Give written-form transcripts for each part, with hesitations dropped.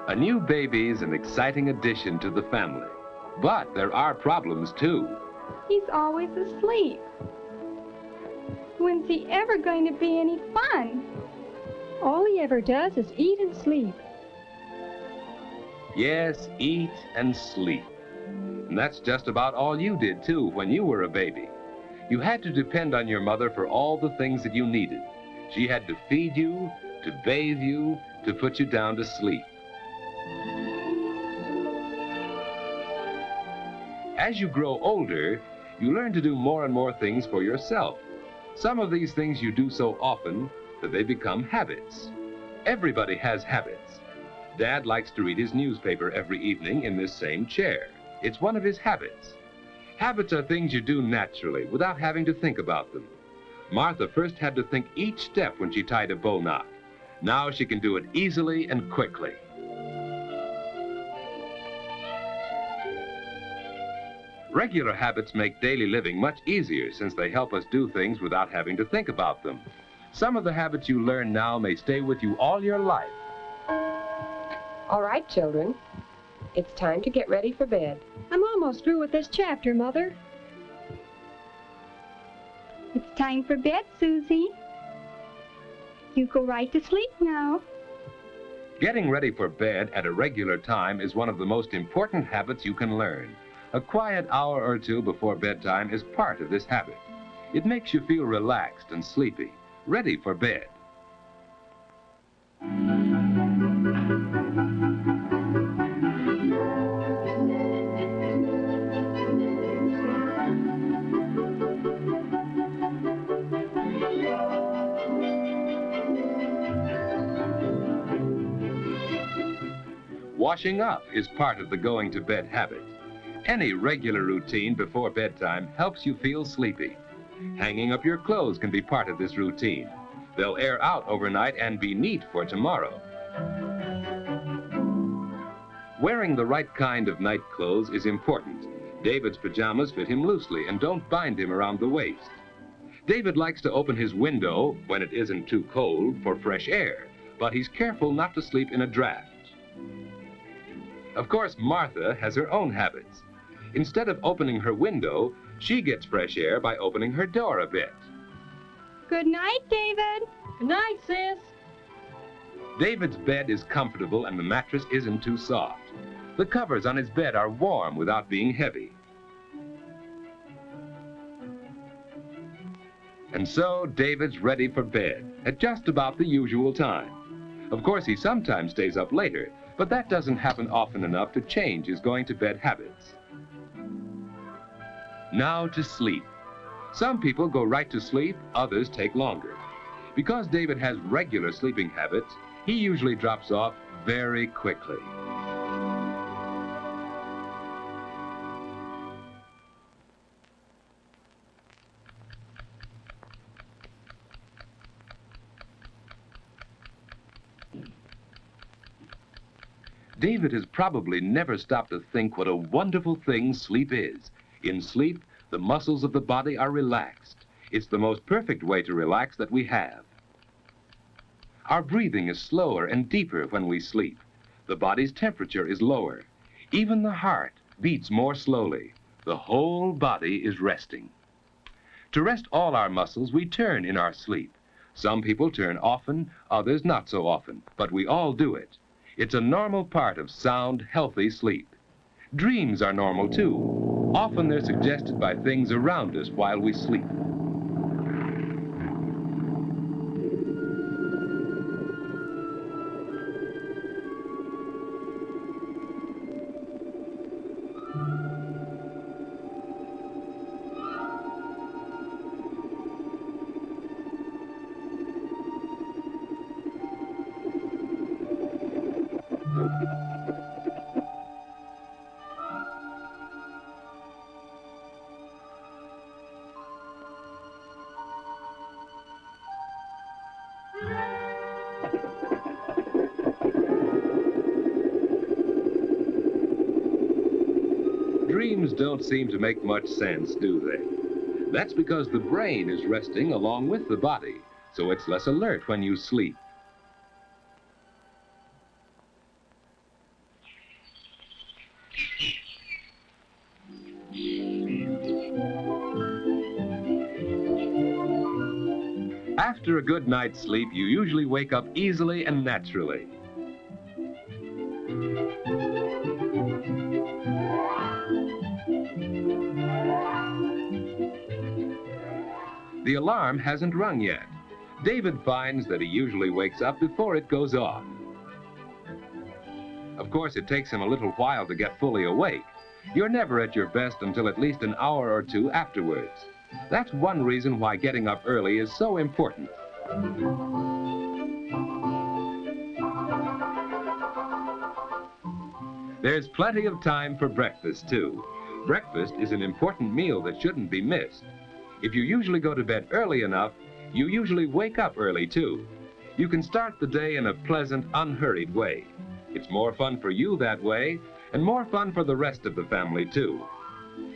A new baby is an exciting addition to the family. But there are problems, too. He's always asleep. When's he ever going to be any fun? All he ever does is eat and sleep. Yes, eat and sleep. And that's just about all you did, too, when you were a baby. You had to depend on your mother for all the things that you needed. She had to feed you, to bathe you, to put you down to sleep. As you grow older, you learn to do more and more things for yourself. Some of these things you do so often that they become habits. Everybody has habits. Dad likes to read his newspaper every evening in this same chair. It's one of his habits. Habits are things you do naturally without having to think about them. Martha first had to think each step when she tied a bow knot. Now she can do it easily and quickly. Regular habits make daily living much easier since they help us do things without having to think about them. Some of the habits you learn now may stay with you all your life. All right, children. It's time to get ready for bed. I'm almost through with this chapter, Mother. It's time for bed, Susie. You go right to sleep now. Getting ready for bed at a regular time is one of the most important habits you can learn. A quiet hour or two before bedtime is part of this habit. It makes you feel relaxed and sleepy, ready for bed. Washing up is part of the going to bed habit. Any regular routine before bedtime helps you feel sleepy. Hanging up your clothes can be part of this routine. They'll air out overnight and be neat for tomorrow. Wearing the right kind of night clothes is important. David's pajamas fit him loosely and don't bind him around the waist. David likes to open his window when it isn't too cold for fresh air, but he's careful not to sleep in a draft. Of course, Martha has her own habits. Instead of opening her window, she gets fresh air by opening her door a bit. Good night, David. Good night, sis. David's bed is comfortable and the mattress isn't too soft. The covers on his bed are warm without being heavy. And so David's ready for bed at just about the usual time. Of course, he sometimes stays up later, but that doesn't happen often enough to change his going to bed habits. Now to sleep. Some people go right to sleep, others take longer. Because David has regular sleeping habits, he usually drops off very quickly. David has probably never stopped to think what a wonderful thing sleep is. In sleep, the muscles of the body are relaxed. It's the most perfect way to relax that we have. Our breathing is slower and deeper when we sleep. The body's temperature is lower. Even the heart beats more slowly. The whole body is resting. To rest all our muscles, we turn in our sleep. Some people turn often, others not so often, but we all do it. It's a normal part of sound, healthy sleep. Dreams are normal, too. Often they're suggested by things around us while we sleep. Dreams don't seem to make much sense, do they? That's because the brain is resting along with the body, so it's less alert when you sleep. After a good night's sleep, you usually wake up easily and naturally. The alarm hasn't rung yet. David finds that he usually wakes up before it goes off. Of course, it takes him a little while to get fully awake. You're never at your best until at least an hour or two afterwards. That's one reason why getting up early is so important. There's plenty of time for breakfast, too. Breakfast is an important meal that shouldn't be missed. If you usually go to bed early enough, you usually wake up early, too. You can start the day in a pleasant, unhurried way. It's more fun for you that way, and more fun for the rest of the family, too.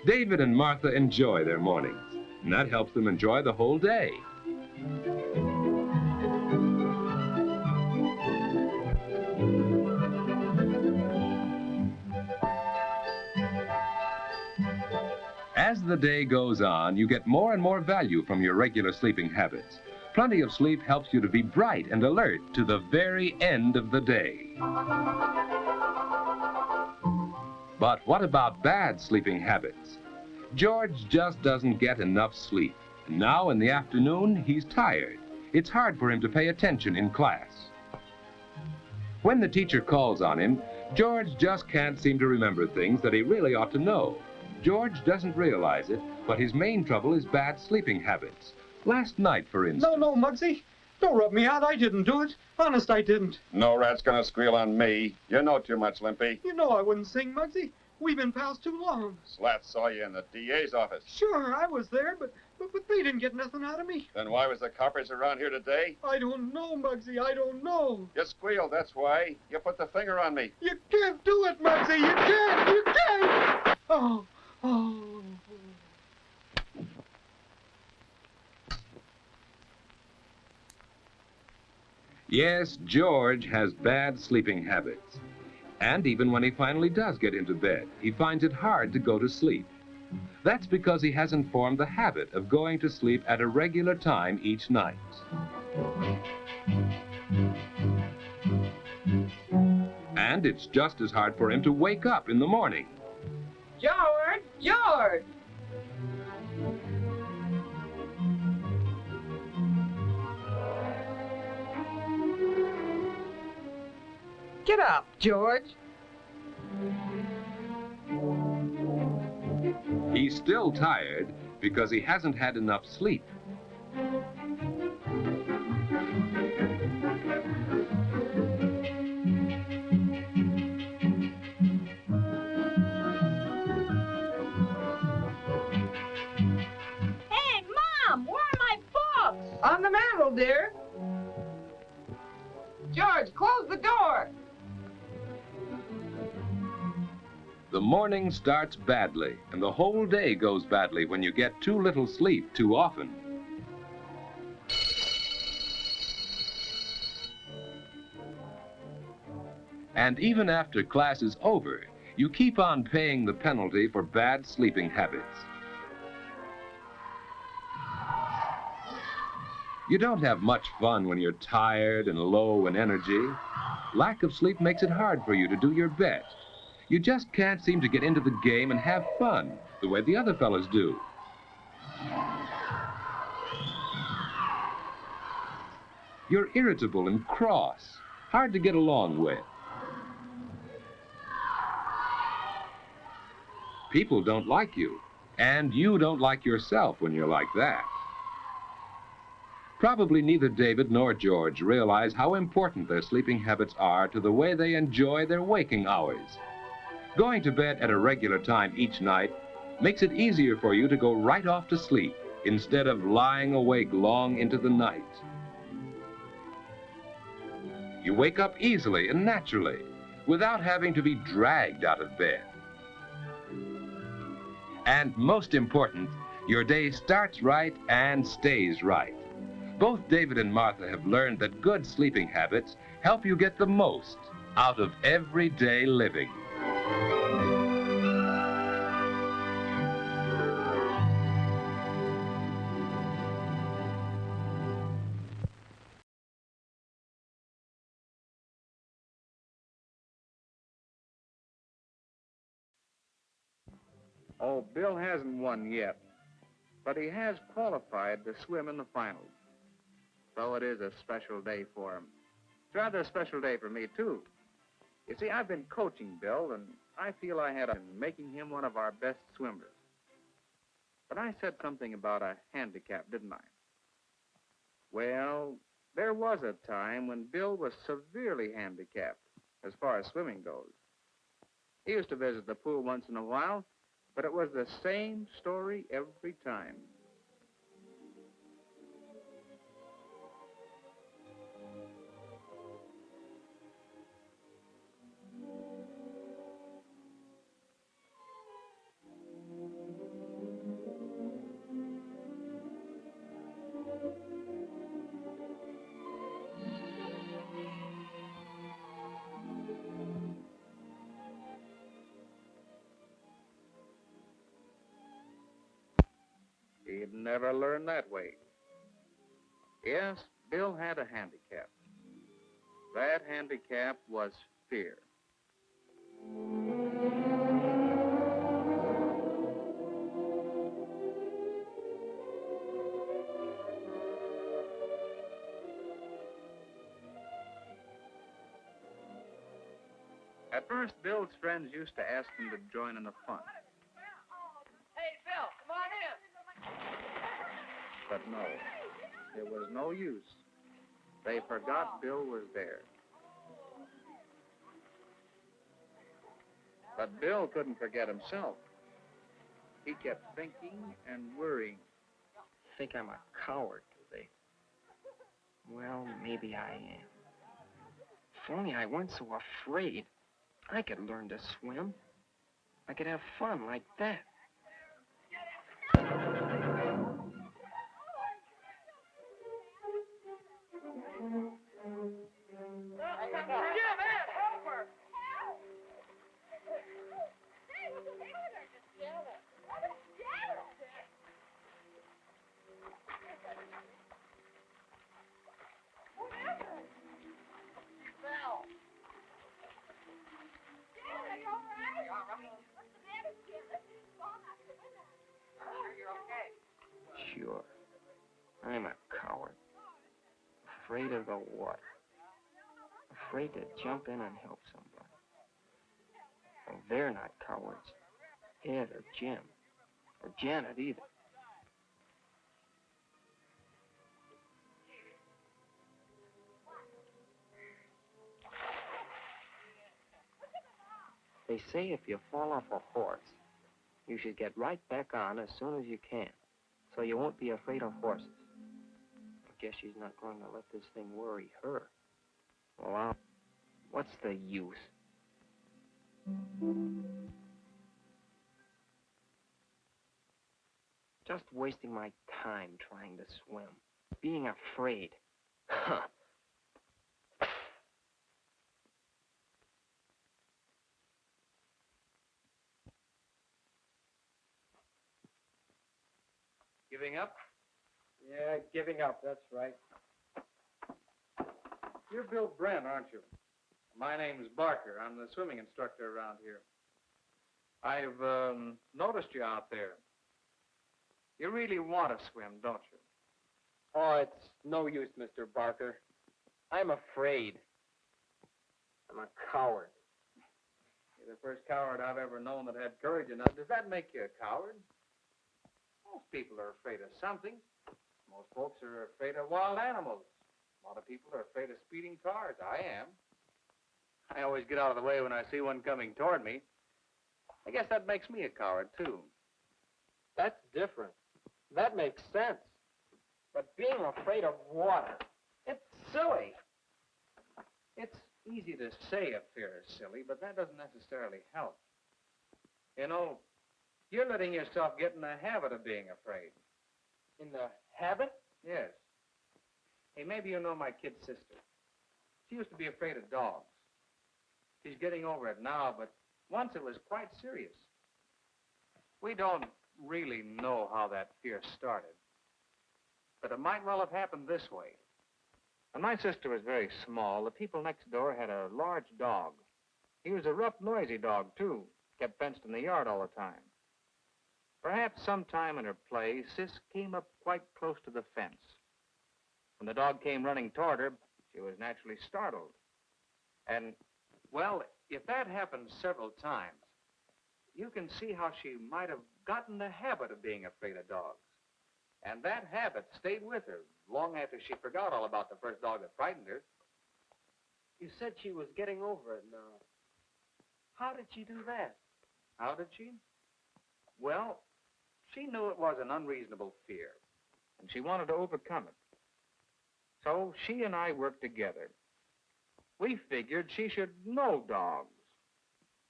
David and Martha enjoy their mornings, and that helps them enjoy the whole day. As the day goes on, you get more and more value from your regular sleeping habits. Plenty of sleep helps you to be bright and alert to the very end of the day. But what about bad sleeping habits? George just doesn't get enough sleep. Now in the afternoon, he's tired. It's hard for him to pay attention in class. When the teacher calls on him, George just can't seem to remember things that he really ought to know. George doesn't realize it, but his main trouble is bad sleeping habits. Last night, for instance. No, Muggsy. Don't rub me out. I didn't do it. Honest, I didn't. No rat's gonna squeal on me. You know too much, Limpy. You know I wouldn't sing, Muggsy. We've been pals too long. Slat saw you in the DA's office. Sure, I was there, but they didn't get nothing out of me. Then why was the coppers around here today? I don't know, Muggsy. I don't know. You squealed, that's why. You put the finger on me. You can't do it, Muggsy. You can't. You can't. Oh. Yes, George has bad sleeping habits. And even when he finally does get into bed, he finds it hard to go to sleep. That's because he hasn't formed the habit of going to sleep at a regular time each night. And it's just as hard for him to wake up in the morning. George! Get up, George. He's still tired because he hasn't had enough sleep. Hey, Mom, where are my books? On the mantel, dear. George, close the door. The morning starts badly, and the whole day goes badly when you get too little sleep too often. And even after class is over, you keep on paying the penalty for bad sleeping habits. You don't have much fun when you're tired and low in energy. Lack of sleep makes it hard for you to do your best. You just can't seem to get into the game and have fun the way the other fellas do. You're irritable and cross, hard to get along with. People don't like you, and you don't like yourself when you're like that. Probably neither David nor George realize how important their sleeping habits are to the way they enjoy their waking hours. Going to bed at a regular time each night makes it easier for you to go right off to sleep instead of lying awake long into the night. You wake up easily and naturally without having to be dragged out of bed. And most important, your day starts right and stays right. Both David and Martha have learned that good sleeping habits help you get the most out of everyday living. Oh, Bill hasn't won yet, but he has qualified to swim in the finals. So it is a special day for him. It's rather a special day for me, too. You see, I've been coaching Bill, and I feel I had in making him one of our best swimmers. But I said something about a handicap, didn't I? Well, there was a time when Bill was severely handicapped as far as swimming goes. He used to visit the pool once in a while, but it was the same story every time. He'd never learn that way. Yes, Bill had a handicap. That handicap was fear. At first, Bill's friends used to ask him to join in the fun. Hey, Bill, come on in. But no, it was no use. They forgot Bill was there. But Bill couldn't forget himself. He kept thinking and worrying. Think I'm a coward, do they? Well, maybe I am. If only I weren't so afraid. I could learn to swim. I could have fun like that. Yeah, man, help her. Bill. You're okay. Sure. I'm a coward. Afraid of the water. Afraid to jump in and help somebody. Well, they're not cowards. Ed or Jim. Or Janet either. They say if you fall off a horse, you should get right back on as soon as you can, so you won't be afraid of horses. I guess she's not going to let this thing worry her. Well, what's the use? Just wasting my time trying to swim. Being afraid. Huh. Giving up? Yeah, giving up, that's right. You're Bill Brent, aren't you? My name's Barker. I'm the swimming instructor around here. I've noticed you out there. You really want to swim, don't you? Oh, it's no use, Mr. Barker. I'm afraid. I'm a coward. You're the first coward I've ever known that had courage enough. Does that make you a coward? Most people are afraid of something. Most folks are afraid of wild animals. A lot of people are afraid of speeding cars. I am. I always get out of the way when I see one coming toward me. I guess that makes me a coward, too. That's different. That makes sense. But being afraid of water, it's silly. It's easy to say a fear is silly, but that doesn't necessarily help. You know, you're letting yourself get in the habit of being afraid. In the habit? Yes. Hey, maybe you know my kid sister. She used to be afraid of dogs. She's getting over it now, but once it was quite serious. We don't really know how that fear started, but it might well have happened this way. When my sister was very small, the people next door had a large dog. He was a rough, noisy dog, too. Kept fenced in the yard all the time. Perhaps sometime in her play, Sis came up quite close to the fence. When the dog came running toward her, she was naturally startled. And, well, if that happened several times, you can see how she might have gotten the habit of being afraid of dogs. And that habit stayed with her long after she forgot all about the first dog that frightened her. You said she was getting over it now. How did she do that? How did she? Well, she knew it was an unreasonable fear, and she wanted to overcome it. So she and I worked together. We figured she should know dogs.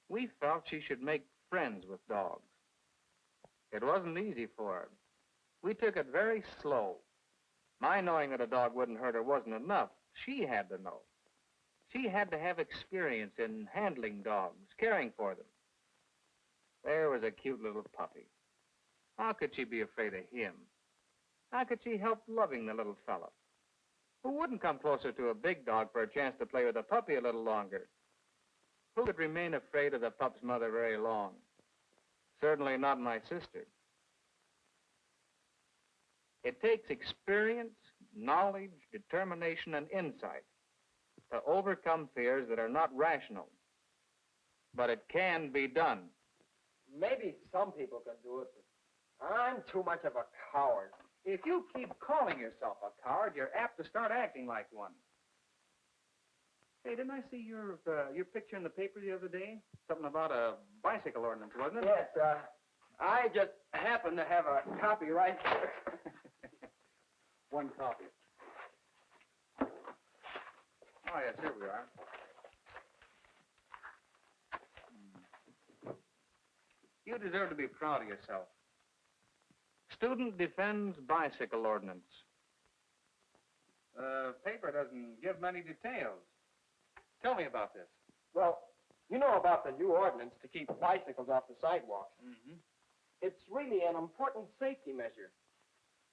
We felt she should make friends with dogs. It wasn't easy for her. We took it very slow. My knowing that a dog wouldn't hurt her wasn't enough. She had to know. She had to have experience in handling dogs, caring for them. There was a cute little puppy. How could she be afraid of him? How could she help loving the little fellow? Who wouldn't come closer to a big dog for a chance to play with a puppy a little longer? Who could remain afraid of the pup's mother very long? Certainly not my sister. It takes experience, knowledge, determination, and insight to overcome fears that are not rational. But it can be done. Maybe some people can do it, but I'm too much of a coward. If you keep calling yourself a coward, you're apt to start acting like one. Hey, didn't I see your picture in the paper the other day? Something about a bicycle ordinance, wasn't it? Yes, I just happen to have a copy right here. One copy. Oh, yes, here we are. You deserve to be proud of yourself. Student defends bicycle ordinance. Paper doesn't give many details. Tell me about this. Well, you know about the new ordinance to keep bicycles off the sidewalks. Mm-hmm. It's really an important safety measure.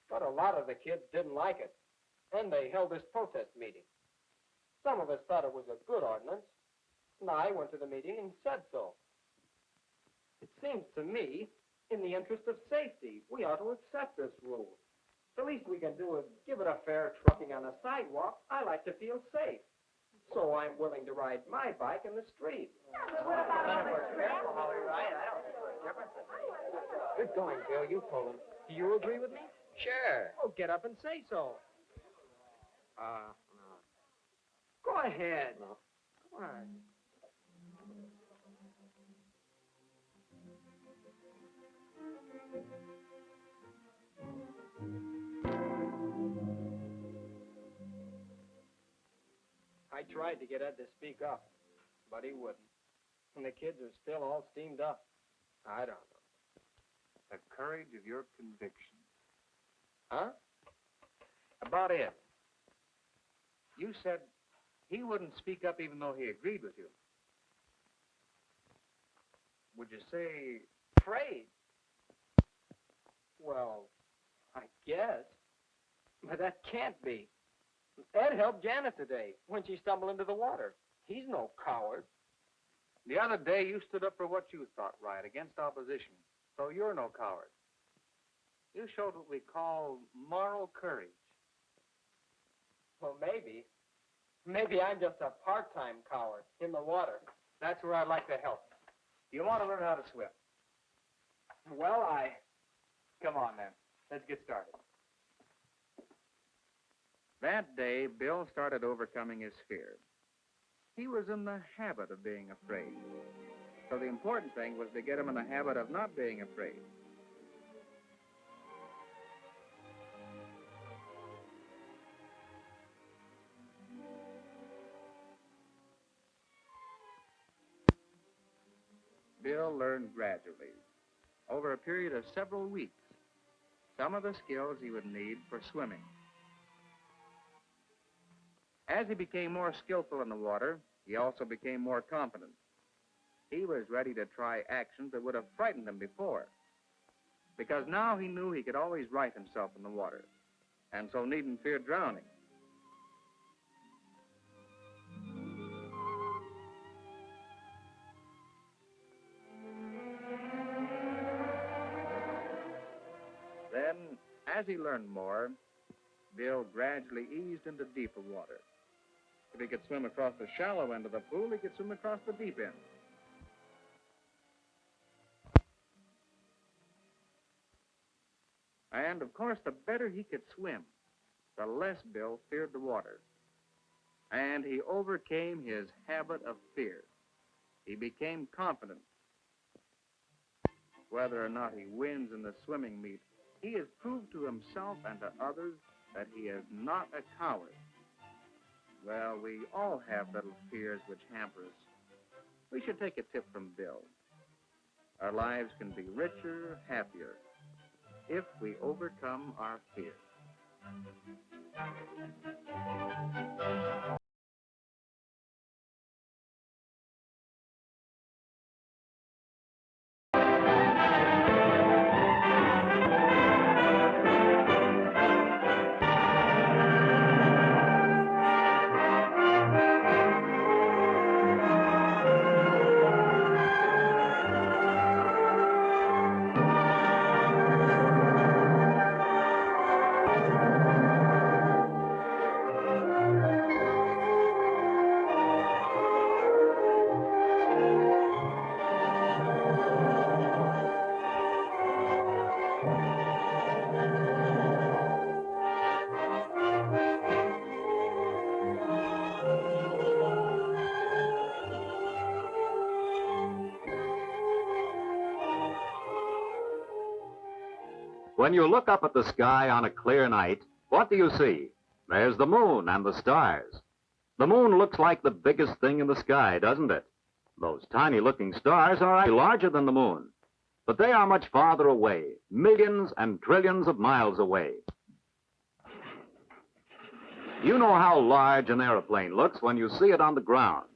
But a lot of the kids didn't like it, and they held this protest meeting. Some of us thought it was a good ordinance, and I went to the meeting and said so. It seems to me, in the interest of safety, we ought to accept this rule. The least we can do is give it a fair trucking on the sidewalk. I like to feel safe, so I'm willing to ride my bike in the street. Good going, Bill. You told him. Do you agree with me? Sure. Oh, get up and say so. No. Go ahead. No. Come on. I tried to get Ed to speak up, but he wouldn't. And the kids are still all steamed up. I don't know. The courage of your conviction. Huh? About it. You said he wouldn't speak up even though he agreed with you. Would you say Afraid? Well, I guess. But that can't be. Ed helped Janet today when she stumbled into the water. He's no coward. the other day you stood up for what you thought right against opposition, so you're no coward. You showed what we call moral courage. Well, maybe. Maybe I'm just a part-time coward in the water. That's where I'd like to help. You want to learn how to swim? Well, Come on, then. Let's get started. That day, Bill started overcoming his fear. He was in the habit of being afraid. So the important thing was to get him in the habit of not being afraid. Bill learned gradually, over a period of several weeks, some of the skills he would need for swimming. As he became more skillful in the water, he also became more confident. He was ready to try actions that would have frightened him before, because now he knew he could always right himself in the water, and so needn't fear drowning. Then, as he learned more, Bill gradually eased into deeper water. If he could swim across the shallow end of the pool, he could swim across the deep end. And, of course, the better he could swim, the less Bill feared the water. And he overcame his habit of fear. He became confident. Whether or not he wins in the swimming meet, he has proved to himself and to others that he is not a coward. Well, we all have little fears which hamper us. We should take a tip from Bill. Our lives can be richer, happier, if we overcome our fears. When you look up at the sky on a clear night, what do you see? There's the moon and the stars. The moon looks like the biggest thing in the sky, doesn't it? Those tiny-looking stars are actually larger than the moon, but they are much farther away, millions and trillions of miles away. You know how large an airplane looks when you see it on the ground.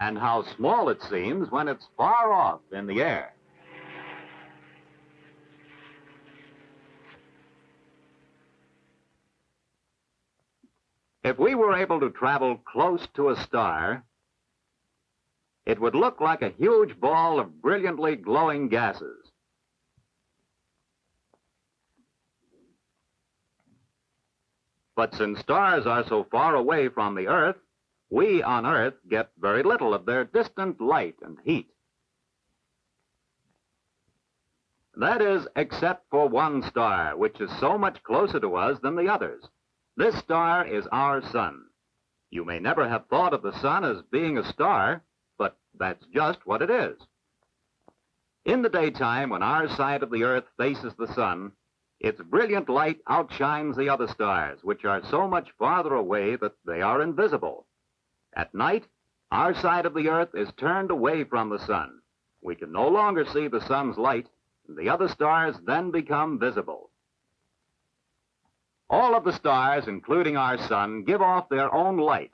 And how small it seems when it's far off in the air. If we were able to travel close to a star, it would look like a huge ball of brilliantly glowing gases. But since stars are so far away from the Earth, we on Earth get very little of their distant light and heat. That is, except for one star, which is so much closer to us than the others. This star is our sun. You may never have thought of the sun as being a star, but that's just what it is. In the daytime, when our side of the Earth faces the sun, its brilliant light outshines the other stars, which are so much farther away that they are invisible. At night, our side of the Earth is turned away from the sun. We can no longer see the sun's light, and the other stars then become visible. All of the stars, including our sun, give off their own light,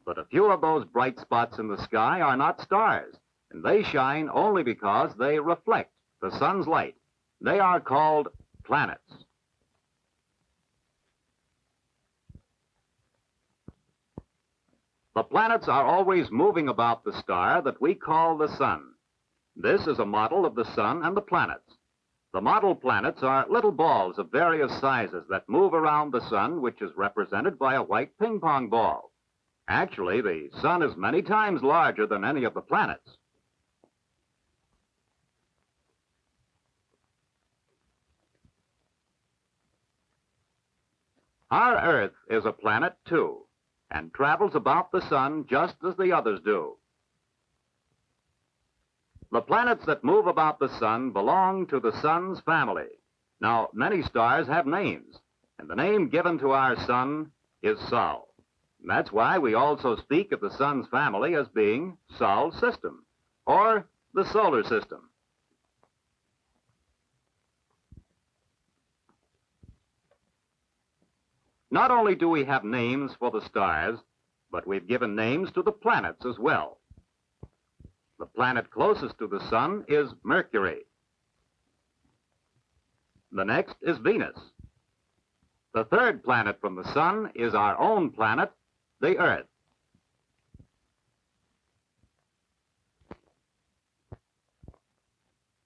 but a few of those bright spots in the sky are not stars, and they shine only because they reflect the sun's light. They are called planets. The planets are always moving about the star that we call the sun. This is a model of the sun and the planets. The model planets are little balls of various sizes that move around the sun, which is represented by a white ping-pong ball. Actually, the sun is many times larger than any of the planets. Our Earth is a planet, too, and travels about the sun just as the others do. The planets that move about the sun belong to the sun's family. Now, many stars have names, and the name given to our sun is Sol. And that's why we also speak of the sun's family as being Sol's system, or the solar system. Not only do we have names for the stars, but we've given names to the planets as well. The planet closest to the sun is Mercury. The next is Venus. The third planet from the sun is our own planet, the Earth.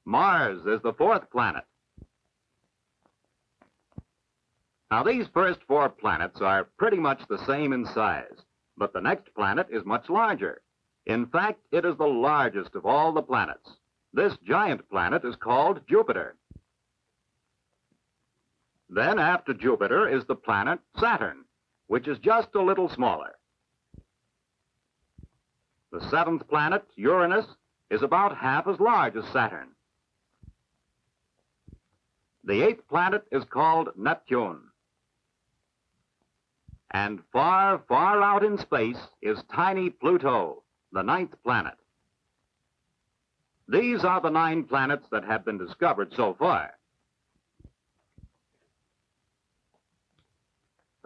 Mars is the fourth planet. Now, these first four planets are pretty much the same in size, but the next planet is much larger. In fact, it is the largest of all the planets. This giant planet is called Jupiter. Then after Jupiter is the planet Saturn, which is just a little smaller. The seventh planet, Uranus, is about half as large as Saturn. The eighth planet is called Neptune. And far, far out in space is tiny Pluto, the ninth planet. These are the 9 planets that have been discovered so far.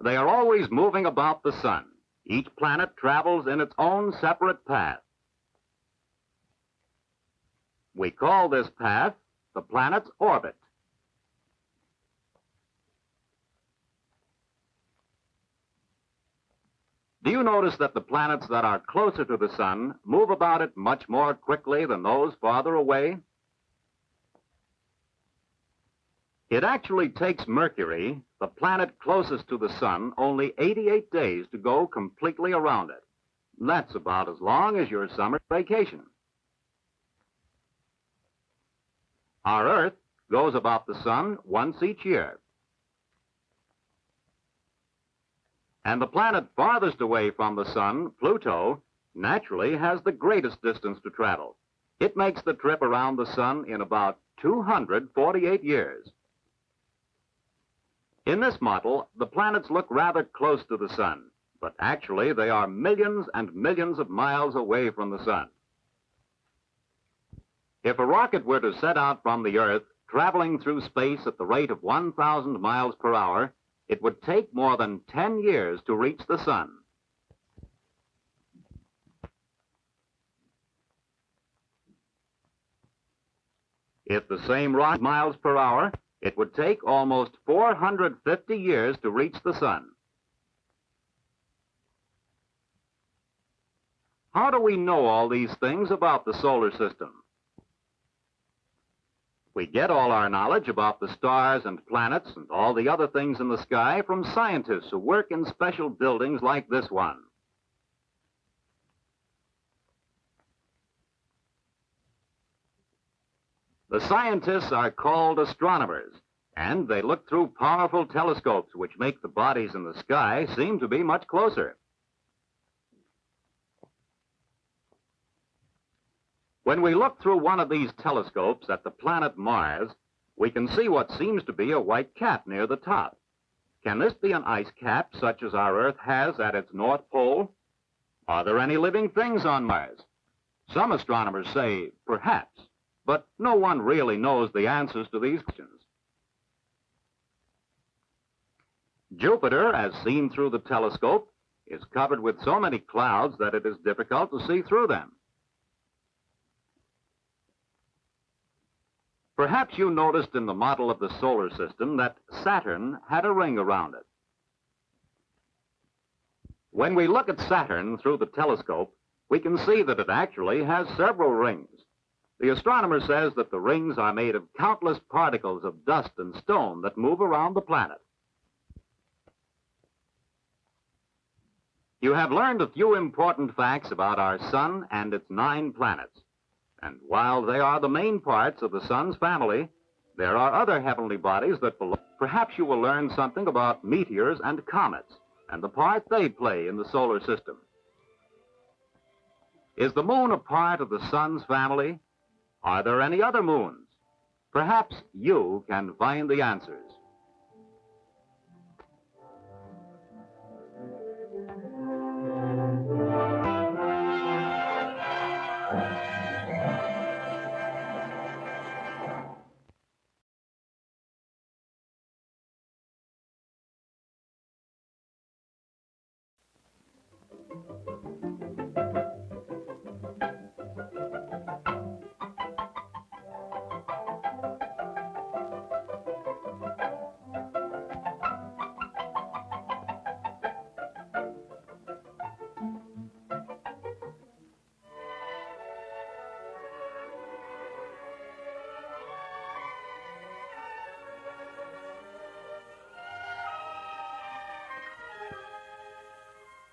They are always moving about the sun. Each planet travels in its own separate path. We call this path the planet's orbit. Do you notice that the planets that are closer to the sun move about it much more quickly than those farther away? It actually takes Mercury, the planet closest to the sun, only 88 days to go completely around it. That's about as long as your summer vacation. Our Earth goes about the sun once each year. And the planet farthest away from the sun, Pluto, naturally has the greatest distance to travel. It makes the trip around the sun in about 248 years. In this model, the planets look rather close to the sun, but actually they are millions and millions of miles away from the sun. If a rocket were to set out from the Earth, traveling through space at the rate of 1,000 miles per hour, it would take more than 10 years to reach the sun. If the same rocket miles per hour, it would take almost 450 years to reach the sun. How do we know all these things about the solar system? We get all our knowledge about the stars and planets and all the other things in the sky from scientists who work in special buildings like this one. The scientists are called astronomers, and they look through powerful telescopes which make the bodies in the sky seem to be much closer. When we look through one of these telescopes at the planet Mars, we can see what seems to be a white cap near the top. Can this be an ice cap such as our Earth has at its North Pole? Are there any living things on Mars? Some astronomers say perhaps, but no one really knows the answers to these questions. Jupiter, as seen through the telescope, is covered with so many clouds that it is difficult to see through them. Perhaps you noticed in the model of the solar system that Saturn had a ring around it. When we look at Saturn through the telescope, we can see that it actually has several rings. The astronomer says that the rings are made of countless particles of dust and stone that move around the planet. You have learned a few important facts about our sun and its 9 planets. And while they are the main parts of the sun's family, there are other heavenly bodies that belong. Perhaps you will learn something about meteors and comets and the part they play in the solar system. Is the moon a part of the sun's family? Are there any other moons? Perhaps you can find the answers.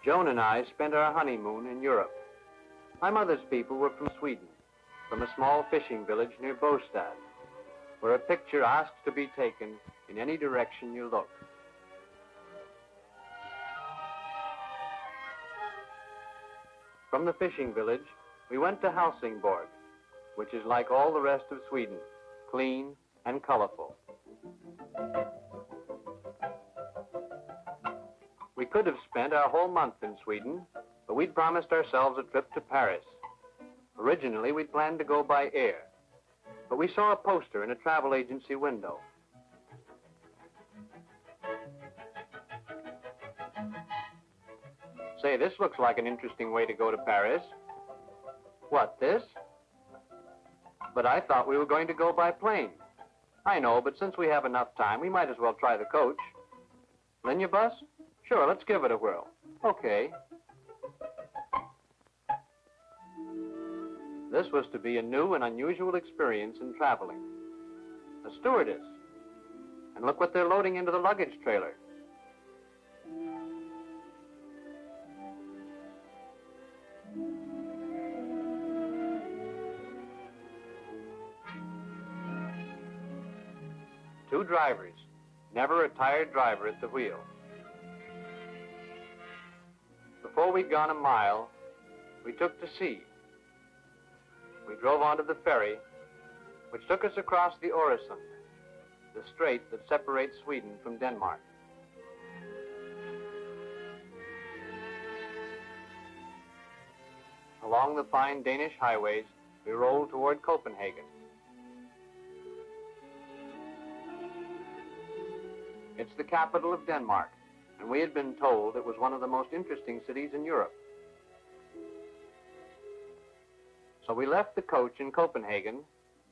Joan and I spent our honeymoon in Europe. My mother's people were from Sweden, from a small fishing village near Båstad, where a picture asks to be taken in any direction you look. From the fishing village, we went to Helsingborg, which is like all the rest of Sweden, clean and colorful. We could have spent our whole month in Sweden, but we'd promised ourselves a trip to Paris. Originally, we'd planned to go by air, but we saw a poster in a travel agency window. Say, this looks like an interesting way to go to Paris. What, this? But I thought we were going to go by plane. I know, but since we have enough time, we might as well try the coach. Linya bus? Sure, let's give it a whirl. Okay. This was to be a new and unusual experience in traveling. A stewardess. And look what they're loading into the luggage trailer. Two drivers, never a tired driver at the wheel. Before we'd gone a mile, we took to sea. We drove onto the ferry, which took us across the Øresund, the strait that separates Sweden from Denmark. Along the fine Danish highways, we rolled toward Copenhagen. It's the capital of Denmark, and we had been told it was one of the most interesting cities in Europe. So we left the coach in Copenhagen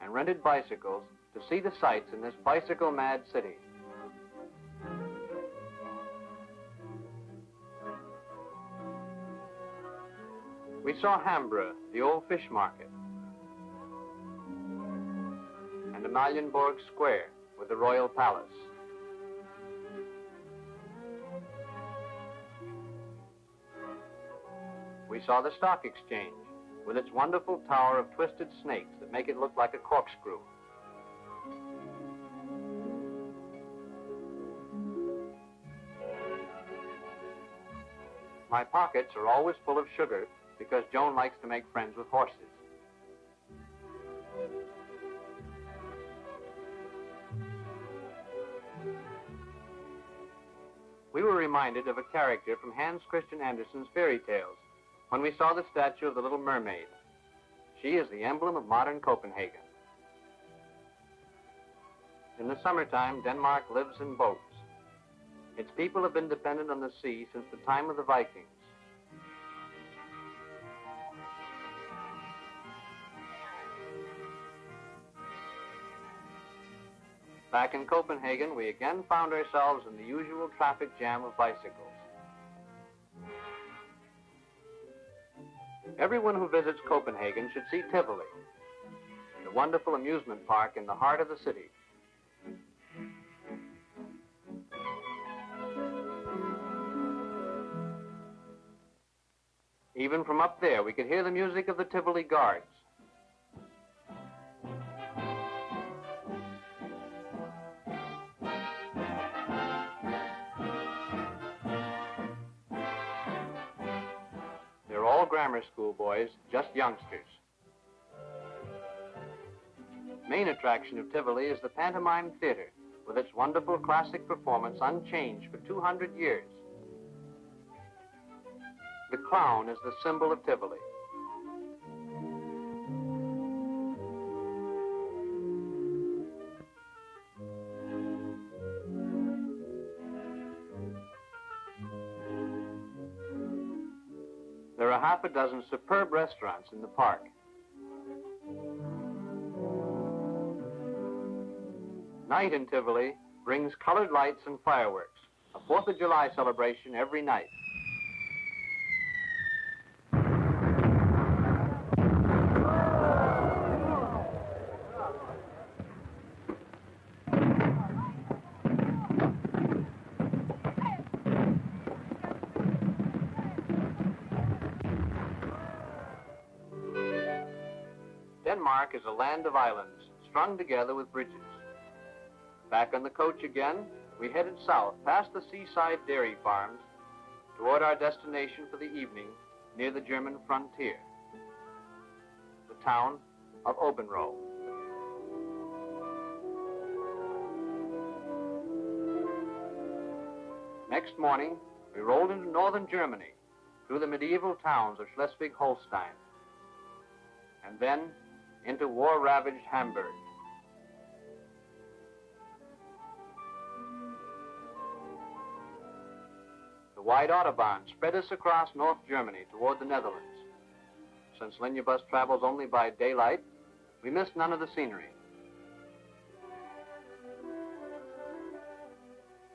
and rented bicycles to see the sights in this bicycle-mad city. We saw Hambra, the old fish market, and Amalienborg Square with the royal palace. We saw the stock exchange with its wonderful tower of twisted snakes that make it look like a corkscrew. My pockets are always full of sugar because Joan likes to make friends with horses. We were reminded of a character from Hans Christian Andersen's fairy tales when we saw the statue of the Little Mermaid. She is the emblem of modern Copenhagen. In the summertime, Denmark lives in boats. Its people have been dependent on the sea since the time of the Vikings. Back in Copenhagen, we again found ourselves in the usual traffic jam of bicycles. Everyone who visits Copenhagen should see Tivoli, the wonderful amusement park in the heart of the city. Even from up there, we could hear the music of the Tivoli guards. All grammar school boys, just youngsters. Main attraction of Tivoli is the Pantomime Theater, with its wonderful classic performance unchanged for 200 years. The clown is the symbol of Tivoli. There are half a dozen superb restaurants in the park. Night in Tivoli brings colored lights and fireworks, a 4th of July celebration every night. landmark is a land of islands strung together with bridges. Back on the coach again, we headed south past the seaside dairy farms toward our destination for the evening near the German frontier, the town of Obenroe. Next morning, we rolled into northern Germany through the medieval towns of Schleswig-Holstein, and then into war-ravaged Hamburg. The wide Autobahn spread us across North Germany toward the Netherlands. Since linear bus travels only by daylight, we missed none of the scenery.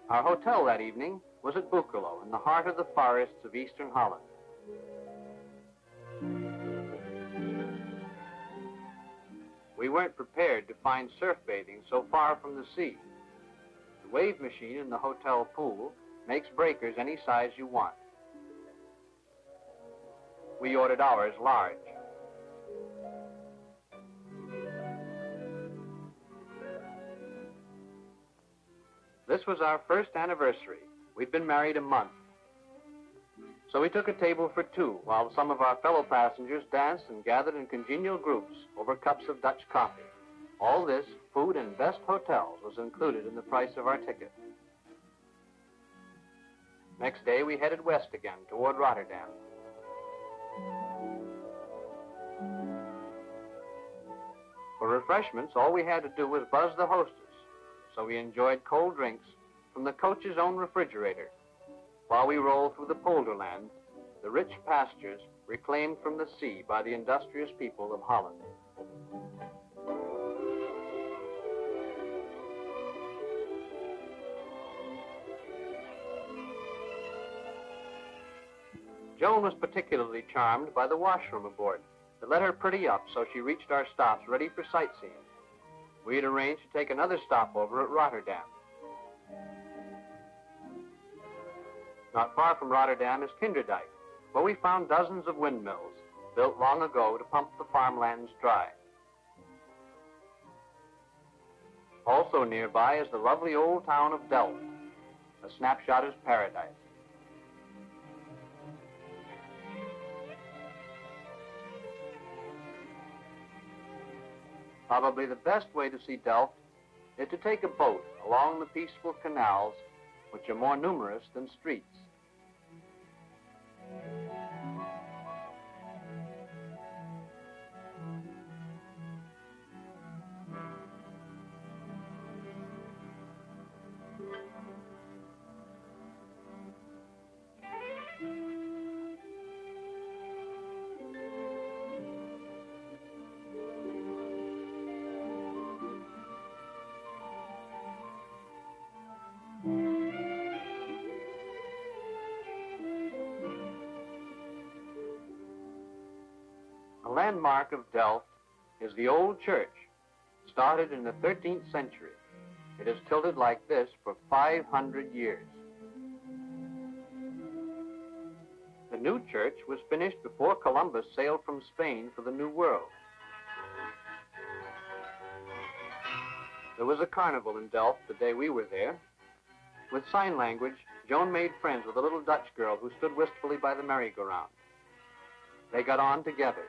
Our hotel that evening was at Boekelo, in the heart of the forests of eastern Holland. We weren't prepared to find surf bathing so far from the sea. The wave machine in the hotel pool makes breakers any size you want. We ordered ours large. This was our first anniversary. We'd been married a month. So we took a table for two while some of our fellow passengers danced and gathered in congenial groups over cups of Dutch coffee. All this, food and best hotels, was included in the price of our ticket. Next day, we headed west again toward Rotterdam. For refreshments, all we had to do was buzz the hostess, so we enjoyed cold drinks from the coach's own refrigerator while we rolled through the polderland, the rich pastures reclaimed from the sea by the industrious people of Holland. Joan was particularly charmed by the washroom aboard that let her pretty up so she reached our stops ready for sightseeing. We had arranged to take another stopover at Rotterdam. Not far from Rotterdam is Kinderdijk, where we found dozens of windmills built long ago to pump the farmlands dry. Also nearby is the lovely old town of Delft, a snapshotter's paradise. Probably the best way to see Delft is to take a boat along the peaceful canals, which are more numerous than streets. The landmark of Delft is the old church, started in the 13th century. It has tilted like this for 500 years. The new church was finished before Columbus sailed from Spain for the New World. There was a carnival in Delft the day we were there. With sign language, Joan made friends with a little Dutch girl who stood wistfully by the merry-go-round. They got on together.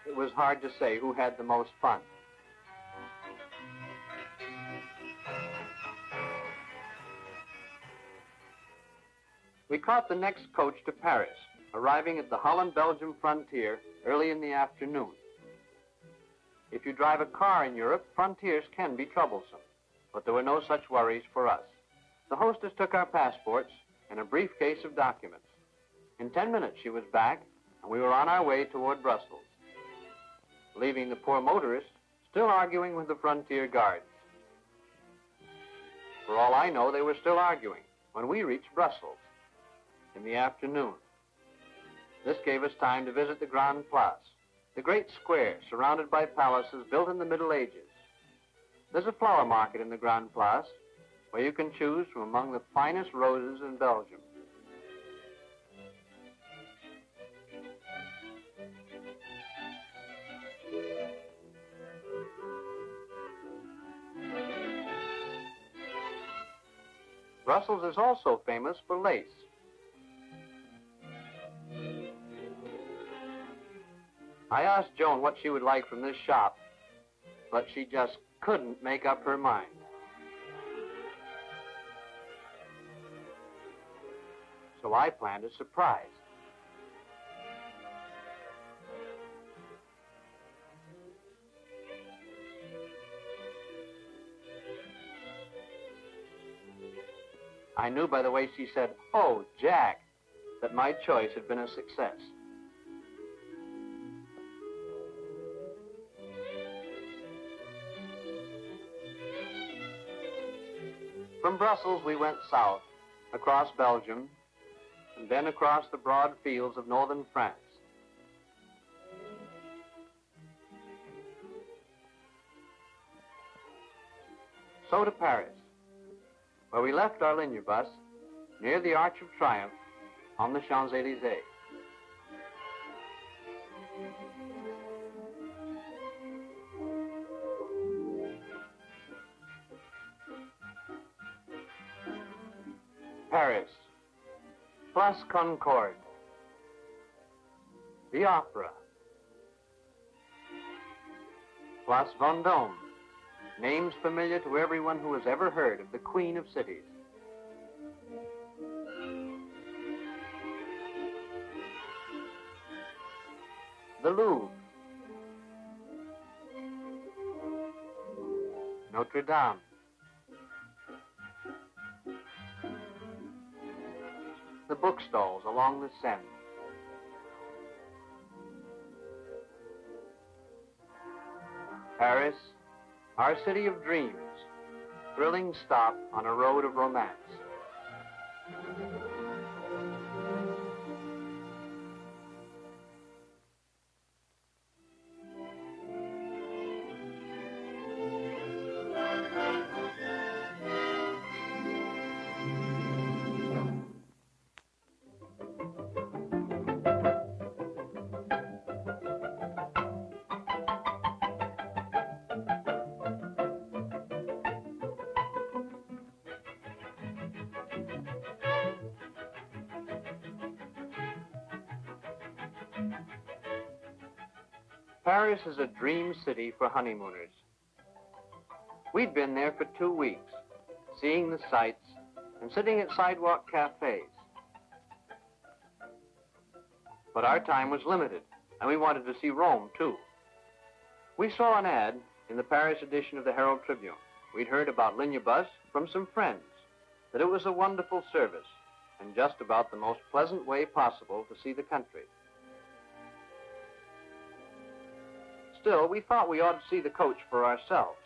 It was hard to say who had the most fun. We caught the next coach to Paris, arriving at the Holland-Belgium frontier early in the afternoon. If you drive a car in Europe, frontiers can be troublesome, but there were no such worries for us. The hostess took our passports and a briefcase of documents. In 10 minutes, she was back, and we were on our way toward Brussels, leaving the poor motorists still arguing with the frontier guards. For all I know, they were still arguing when we reached Brussels in the afternoon. This gave us time to visit the Grand Place, the great square surrounded by palaces built in the Middle Ages. There's a flower market in the Grand Place, where you can choose from among the finest roses in Belgium. Brussels is also famous for lace. I asked Joan what she would like from this shop, but she just couldn't make up her mind. So I planned a surprise. I knew by the way she said, "Oh, Jack," that my choice had been a success. From Brussels, we went south, across Belgium, and then across the broad fields of northern France. So to Paris, where we left our linear bus near the Arch of Triumph on the Champs-Élysées. Paris, Place Concorde, the Opera, Place Vendôme, names familiar to everyone who has ever heard of the Queen of Cities. The Louvre, Notre Dame, the bookstalls along the Seine. Paris, our city of dreams, thrilling stop on a road of romance. Paris is a dream city for honeymooners. We'd been there for 2 weeks, seeing the sights and sitting at sidewalk cafes. But our time was limited, and we wanted to see Rome, too. We saw an ad in the Paris edition of the Herald Tribune. We'd heard about Lignibus from some friends, that it was a wonderful service and just about the most pleasant way possible to see the country. Still, we thought we ought to see the coach for ourselves.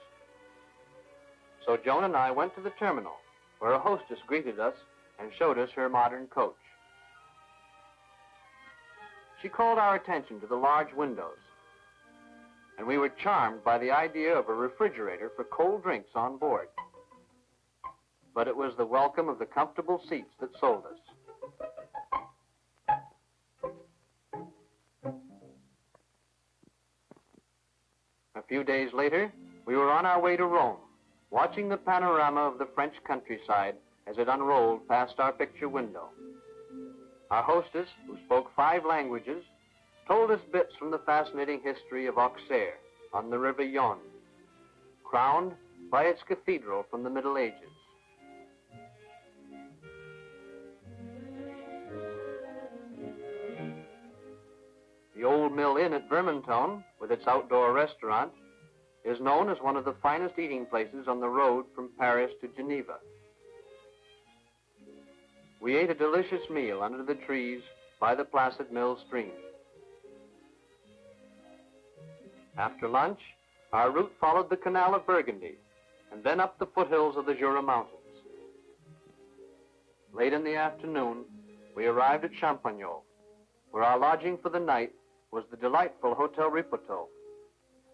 So Joan and I went to the terminal, where a hostess greeted us and showed us her modern coach. She called our attention to the large windows, and we were charmed by the idea of a refrigerator for cold drinks on board. But it was the welcome of the comfortable seats that sold us. A few days later, we were on our way to Rome, watching the panorama of the French countryside as it unrolled past our picture window. Our hostess, who spoke 5 languages, told us bits from the fascinating history of Auxerre on the River Yonne, crowned by its cathedral from the Middle Ages. The Old Mill Inn at Vermonton, with its outdoor restaurant, is known as one of the finest eating places on the road from Paris to Geneva. We ate a delicious meal under the trees by the placid mill stream. After lunch, our route followed the Canal of Burgundy and then up the foothills of the Jura Mountains. Late in the afternoon, we arrived at Champagnol, where our lodging for the night was the delightful Hotel Ripoteau.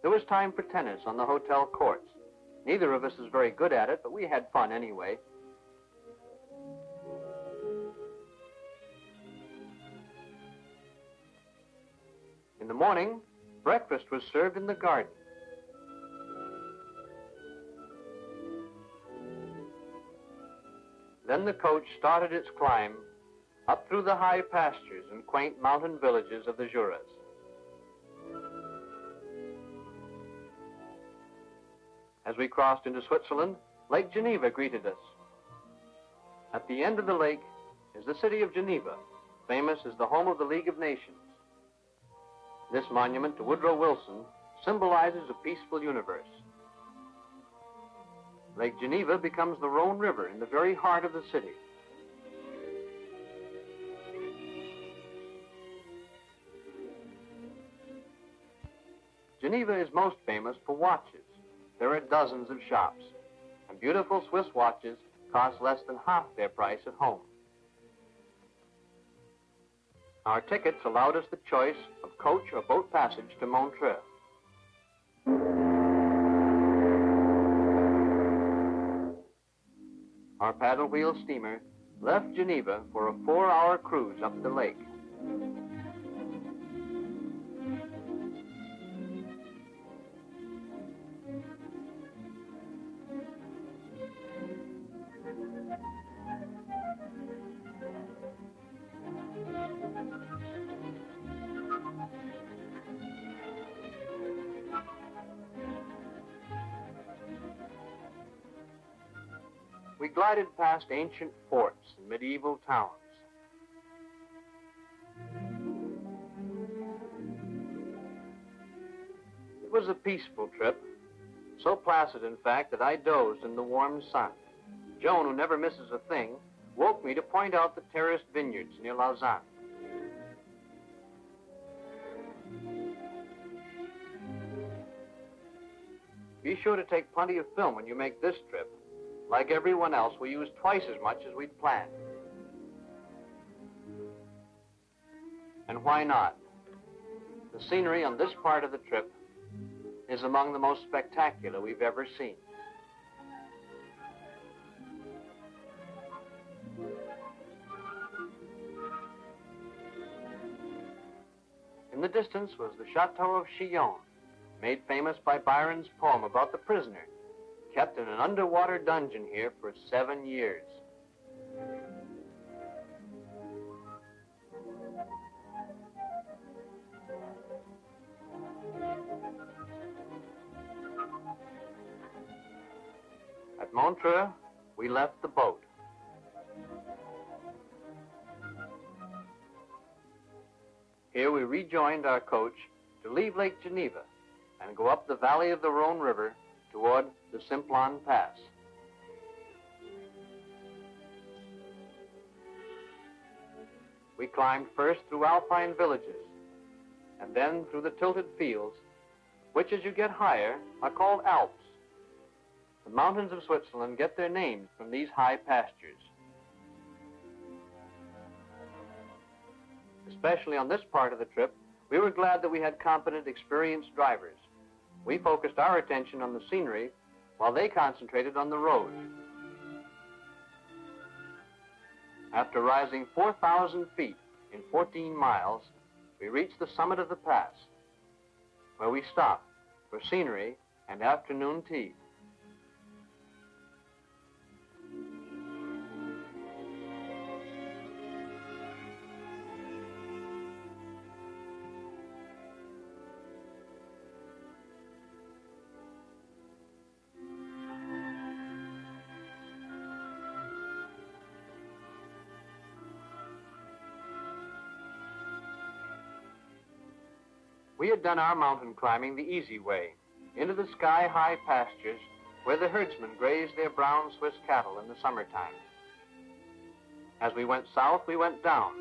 There was time for tennis on the hotel courts, Neither of us is very good at it, but we had fun anyway. In the morning, breakfast was served in the garden. Then the coach started its climb up through the high pastures and quaint mountain villages of the Juras. As we crossed into Switzerland, Lake Geneva greeted us. At the end of the lake is the city of Geneva, famous as the home of the League of Nations. This monument to Woodrow Wilson symbolizes a peaceful universe. Lake Geneva becomes the Rhone River in the very heart of the city. Geneva is most famous for watches. There are dozens of shops, and beautiful Swiss watches cost less than half their price at home. Our tickets allowed us the choice of coach or boat passage to Montreux. Our paddle wheel steamer left Geneva for a 4-hour cruise up the lake. We glided past ancient forts and medieval towns. It was a peaceful trip, so placid, in fact, that I dozed in the warm sun. Joan, who never misses a thing, woke me to point out the terraced vineyards near Lausanne. Be sure to take plenty of film when you make this trip. Like everyone else, we used twice as much as we'd planned. And why not? The scenery on this part of the trip is among the most spectacular we've ever seen. In the distance was the Chateau of Chillon, made famous by Byron's poem about the prisoner, kept in an underwater dungeon here for 7 years. At Montreux, we left the boat. Here we rejoined our coach to leave Lake Geneva and go up the valley of the Rhone River toward the Simplon Pass. We climbed first through alpine villages and then through the tilted fields, which as you get higher are called Alps. The mountains of Switzerland get their names from these high pastures. Especially on this part of the trip, we were glad that we had competent, experienced drivers. We focused our attention on the scenery while they concentrated on the road. After rising 4,000 feet in 14 miles, we reached the summit of the pass, where we stopped for scenery and afternoon tea. We had done our mountain climbing the easy way, into the sky-high pastures where the herdsmen grazed their brown Swiss cattle in the summertime. As we went south, we went down.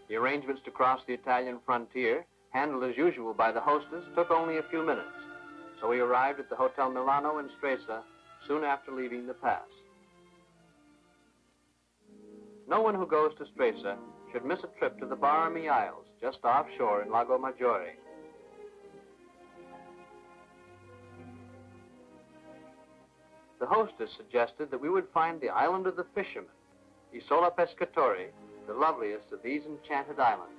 The arrangements to cross the Italian frontier, handled as usual by the hostess, took only a few minutes, so we arrived at the Hotel Milano in Stresa soon after leaving the pass. No one who goes to Stresa should miss a trip to the Barmi Isles, just offshore in Lago Maggiore. the hostess suggested that we would find the island of the fishermen, Isola Pescatori, the loveliest of these enchanted islands.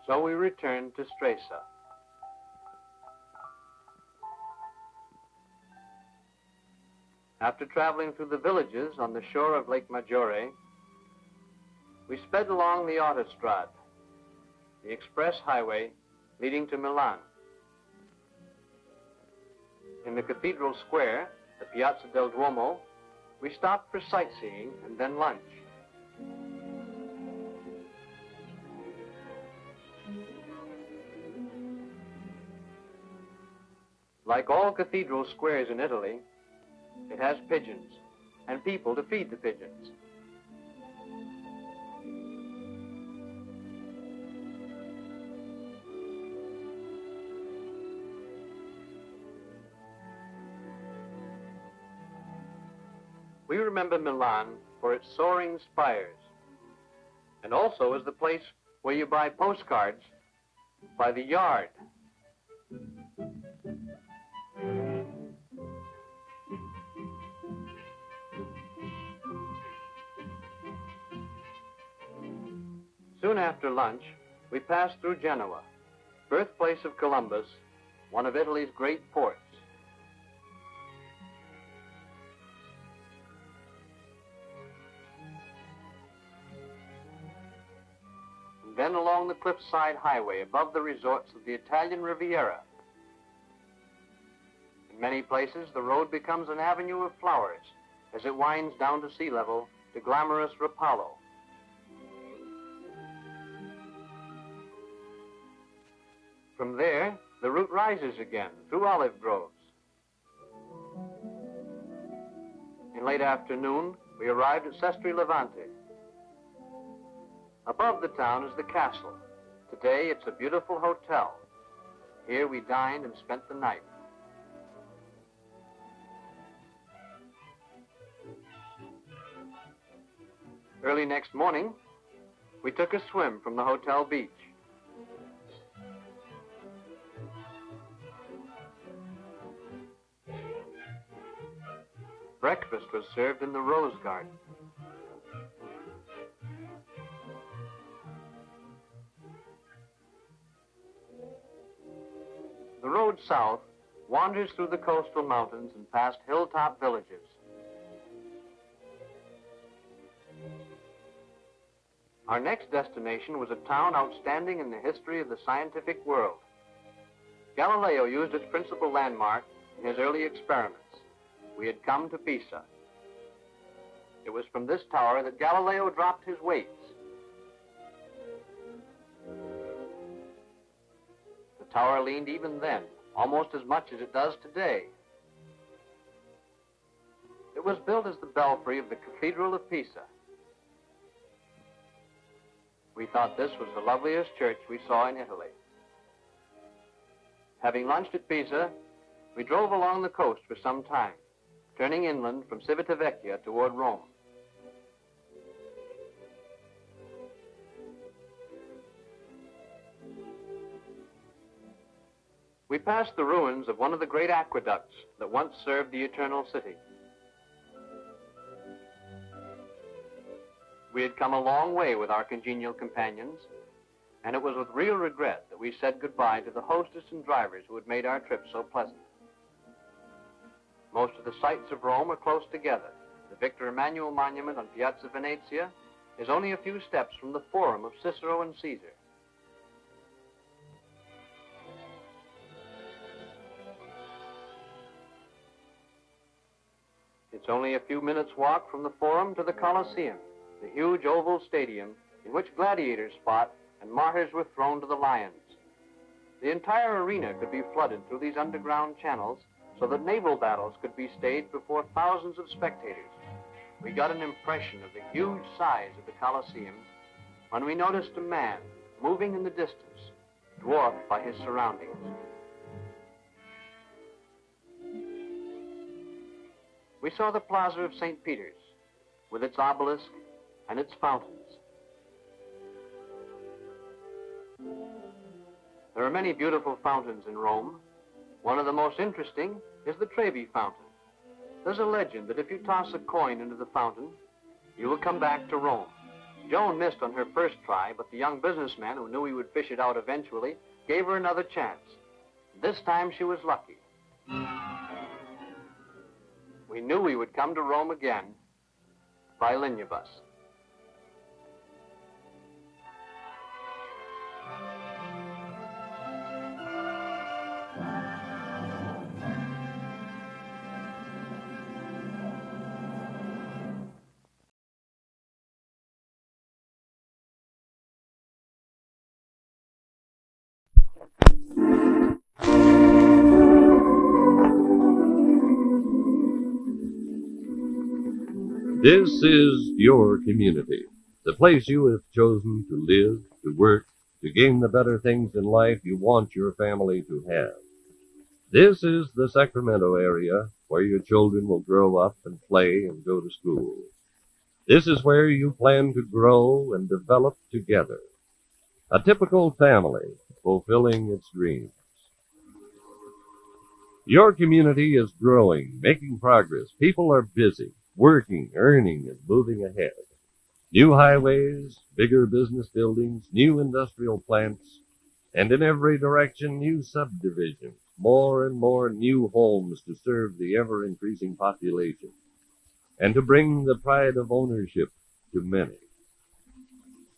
So we returned to Stresa. After traveling through the villages on the shore of Lake Maggiore, we sped along the Autostrade, the express highway leading to Milan. In the Cathedral Square, the Piazza del Duomo, we stopped for sightseeing and then lunch. Like all cathedral squares in Italy, it has pigeons and people to feed the pigeons. We remember Milan for its soaring spires, and also as the place where you buy postcards by the yard. Soon after lunch, we passed through Genoa, birthplace of Columbus, one of Italy's great ports. And then along the cliffside highway above the resorts of the Italian Riviera. In many places, the road becomes an avenue of flowers as it winds down to sea level to glamorous Rapallo. From there, the route rises again through olive groves. In late afternoon, we arrived at Sestri Levante. Above the town is the castle. Today, it's a beautiful hotel. Here we dined and spent the night. Early next morning, we took a swim from the hotel beach. Breakfast was served in the Rose Garden. The road south wanders through the coastal mountains and past hilltop villages. Our next destination was a town outstanding in the history of the scientific world. Galileo used its principal landmark in his early experiments. We had come to Pisa. It was from this tower that Galileo dropped his weights. The tower leaned even then, almost as much as it does today. It was built as the belfry of the Cathedral of Pisa. We thought this was the loveliest church we saw in Italy. Having lunched at Pisa, we drove along the coast for some time, turning inland from Civitavecchia toward Rome. We passed the ruins of one of the great aqueducts that once served the Eternal City. We had come a long way with our congenial companions, and it was with real regret that we said goodbye to the hostess and drivers who had made our trip so pleasant. Most of the sights of Rome are close together. The Victor Emmanuel Monument on Piazza Venezia, is only a few steps from the Forum of Cicero and Caesar. It's only a few minutes' walk from the Forum to the Colosseum, the huge oval stadium in which gladiators fought and martyrs were thrown to the lions. The entire arena could be flooded through these underground channels so that naval battles could be staged before thousands of spectators. We got an impression of the huge size of the Colosseum when we noticed a man moving in the distance, dwarfed by his surroundings. We saw the Plaza of St. Peter's with its obelisk and its fountains. There are many beautiful fountains in Rome. One of the most interesting is the Trevi Fountain. There's a legend that if you toss a coin into the fountain, you will come back to Rome. Joan missed on her first try, but the young businessman who knew he would fish it out eventually gave her another chance. This time she was lucky. We knew we would come to Rome again by Linubus. This is your community, the place you have chosen to live, to work, to gain the better things in life you want your family to have. This is the Sacramento area where your children will grow up and play and go to school. This is where you plan to grow and develop together. A typical family fulfilling its dreams. Your community is growing, making progress. People are busy, working, earning, and moving ahead. New highways, bigger business buildings, new industrial plants, and in every direction, new subdivisions, more and more new homes to serve the ever-increasing population, and to bring the pride of ownership to many.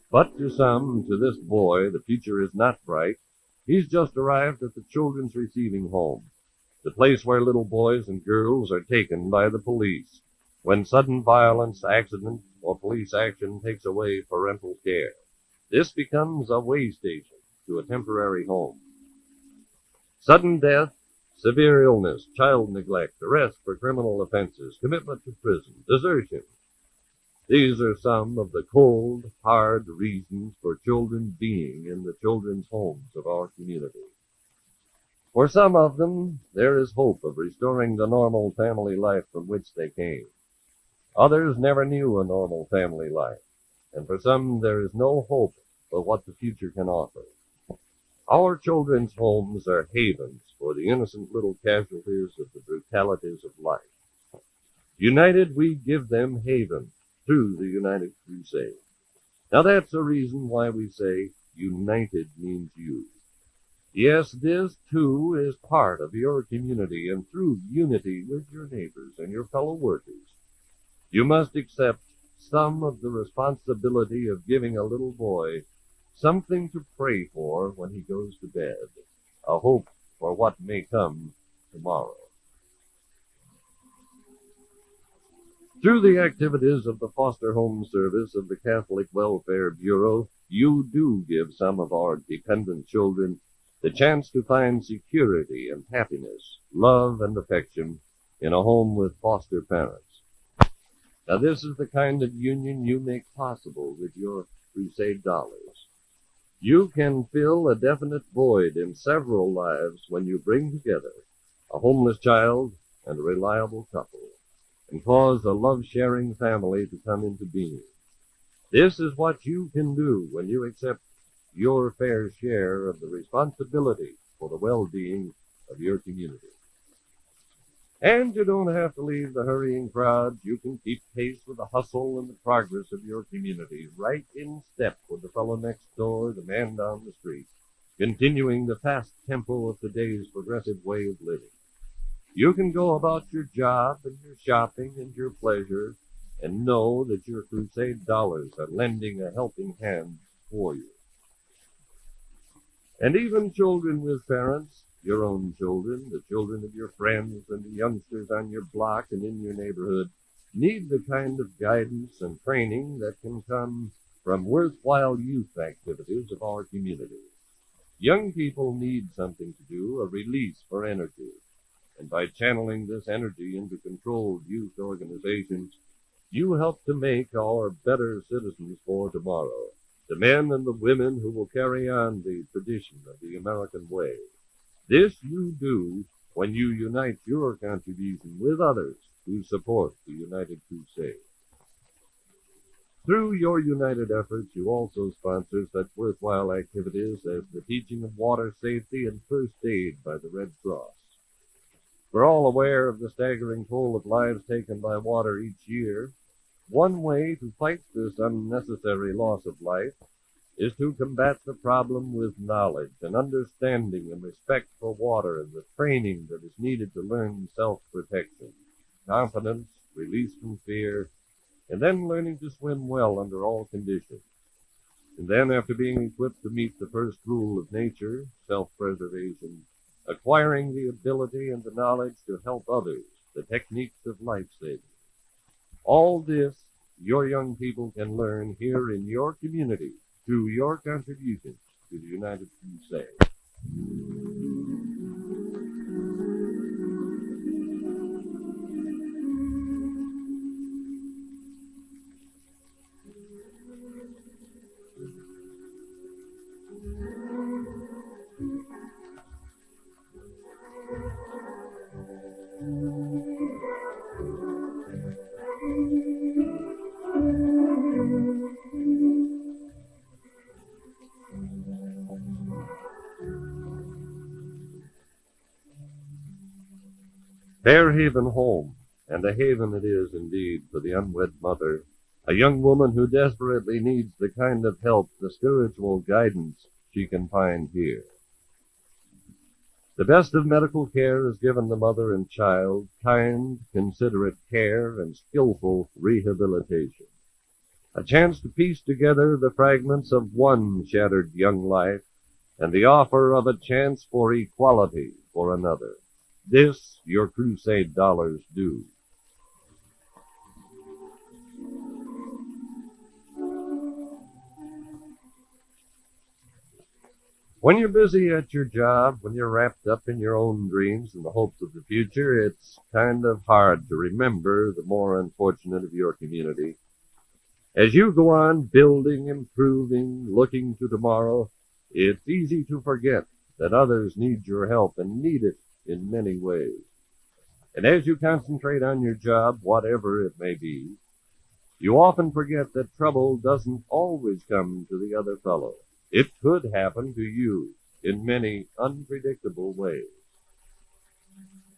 But to some, to this boy, the future is not bright. He's just arrived at the Children's Receiving Home, the place where little boys and girls are taken by the police when sudden violence, accident, or police action takes away parental care. This becomes a way station to a temporary home. Sudden death, severe illness, child neglect, arrest for criminal offenses, commitment to prison, desertion. These are some of the cold, hard reasons for children being in the children's homes of our community. For some of them, there is hope of restoring the normal family life from which they came. Others never knew a normal family life, and for some there is no hope of what the future can offer. Our children's homes are havens for the innocent little casualties of the brutalities of life. United, we give them haven through the United Crusade. Now that's a reason why we say united means you. Yes, this too is part of your community, and through unity with your neighbors and your fellow workers, you must accept some of the responsibility of giving a little boy something to pray for when he goes to bed, a hope for what may come tomorrow. Through the activities of the Foster Home Service of the Catholic Welfare Bureau, you do give some of our dependent children the chance to find security and happiness, love and affection in a home with foster parents. Now, this is the kind of union you make possible with your crusade dollars. You can fill a definite void in several lives when you bring together a homeless child and a reliable couple, and cause a love-sharing family to come into being. This is what you can do when you accept your fair share of the responsibility for the well-being of your community. And you don't have to leave the hurrying crowds. You can keep pace with the hustle and the progress of your community, right in step with the fellow next door, the man down the street, continuing the fast tempo of today's progressive way of living. You can go about your job and your shopping and your pleasure and know that your crusade dollars are lending a helping hand for you. And even children with parents, your own children, the children of your friends, and the youngsters on your block and in your neighborhood, need the kind of guidance and training that can come from worthwhile youth activities of our community. Young people need something to do, a release for energy. And by channeling this energy into controlled youth organizations, you help to make our better citizens for tomorrow, the men and the women who will carry on the tradition of the American way. This you do when you unite your contribution with others who support the United Crusade. Through your united efforts, you also sponsor such worthwhile activities as the teaching of water safety and first aid by the Red Cross. We're all aware of the staggering toll of lives taken by water each year. One way to fight this unnecessary loss of life is to combat the problem with knowledge and understanding and respect for water and the training that is needed to learn self-protection, confidence, release from fear, and then learning to swim well under all conditions. And then, after being equipped to meet the first rule of nature, self-preservation, acquiring the ability and the knowledge to help others, the techniques of life-saving. All this your young people can learn here in your community through your contributions to the United Crusade. Fair Haven Home, and a haven it is indeed for the unwed mother, a young woman who desperately needs the kind of help, the spiritual guidance she can find here. The best of medical care is given the mother and child, kind, considerate care, and skillful rehabilitation. A chance to piece together the fragments of one shattered young life, and the offer of a chance for equality for another. This your crusade dollars do. When you're busy at your job, when you're wrapped up in your own dreams and the hopes of the future, it's kind of hard to remember the more unfortunate of your community. As you go on building, improving, looking to tomorrow, it's easy to forget that others need your help and need it in many ways. And as you concentrate on your job, whatever it may be, you often forget that trouble doesn't always come to the other fellow. It could happen to you in many unpredictable ways.